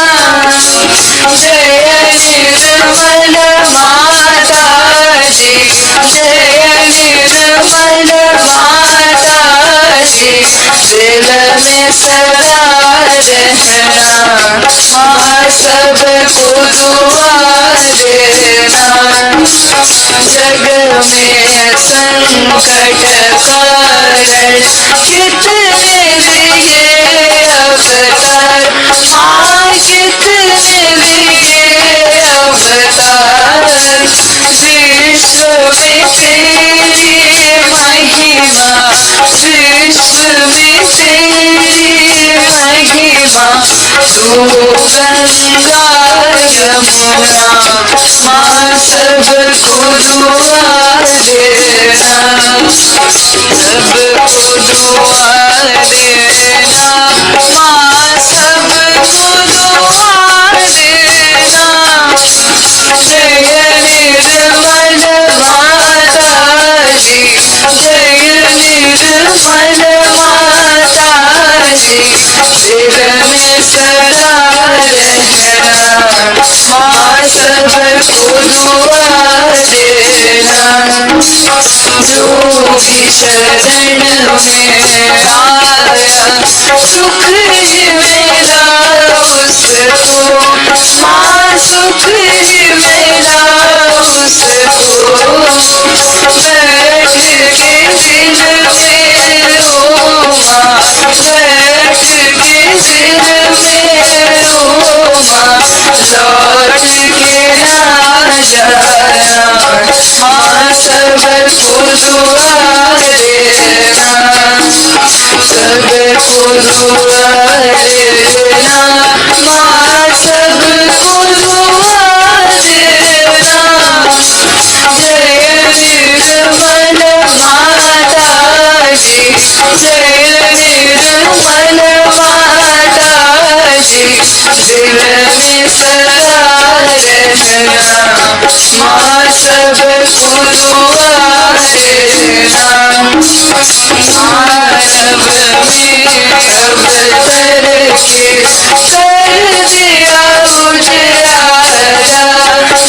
S1: जय निर्मल माता जी, जय निर्मल माता जी, दिल में सदा रहना, माँ सबको दुआ देना। जग में संकट कारण कितने लिए अवतार, माँ कितने लिए अवतार। विश्व में तेरी महिमा, विश्व में तेरी महिमा। तू गंगा यमुना, माँ सबको दुआ देना, सबको दुआ देना, माँ सबको दुआ देना। जय निर्मल माता जी, जय निर्मल माता जी, दिल में सदा रहना, माँ सबको दुआ देना। जो भी शरण में आया, सुख ही मिला उसको, माँ सुख ही मिला उसको। बैठ के दिल में रो माँ, बैठ के दिल में रो माँ, लौट के ना जाना, माँ सबको दुआ देना, सबको दुआ देना, माँ सबको दुआ देना। जय निर्मल माता जी, जय निर्मल माता जी, दिल में सदा रहना, माँ सबको दुआ देना। मानव में अवतर के कर दिया उजियारा,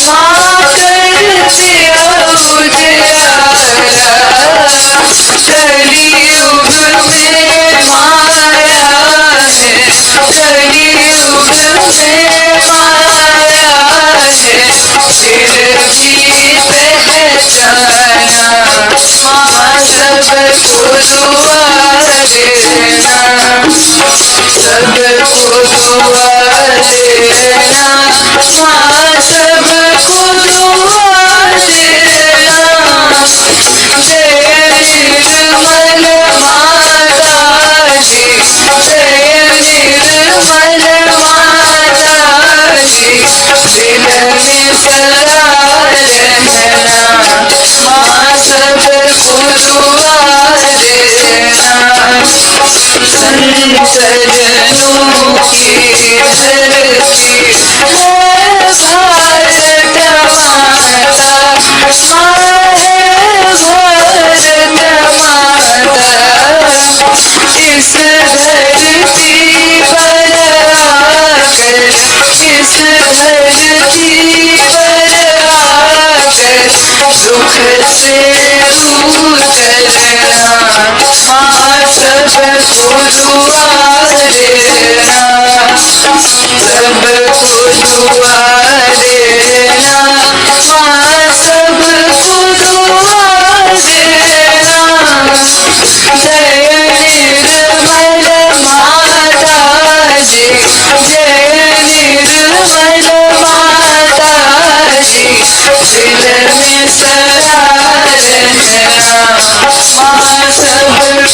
S1: माँ कर दिया उजियारा। कलियुग में माया है, कलियुग में माया है, फिर भी पहचाना, माँ सबको दुआ देना, सबको दुआ देना, माँ सबको दुआ देना। जय निर्मल माता जी, जय निर्मल माता जी, दिल में सदा रहना, माँ सबको दुआ देना। संतजनों की धरती है भारत माता, माँ है भारत माता। इस धरती पर आकर, इस धरती पर आकर, दुख से दूर करना, माँ सबको दुआ देना, सबको दुआ देना, माँ सबको दुआ देना। जय निर्मल माता जी, जय निर्मल माता जी, दिल में सदा रहना, माँ सब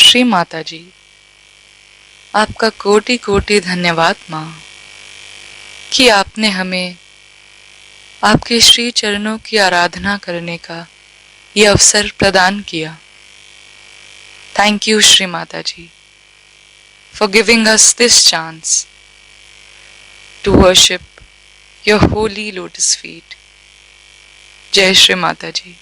S1: श्री माता जी, आपका कोटि कोटि धन्यवाद माँ कि आपने हमें आपके श्री चरणों की आराधना करने का ये अवसर प्रदान किया। Thank you Shri Mata ji for giving us this chance to worship your holy lotus feet. जय श्री माता जी।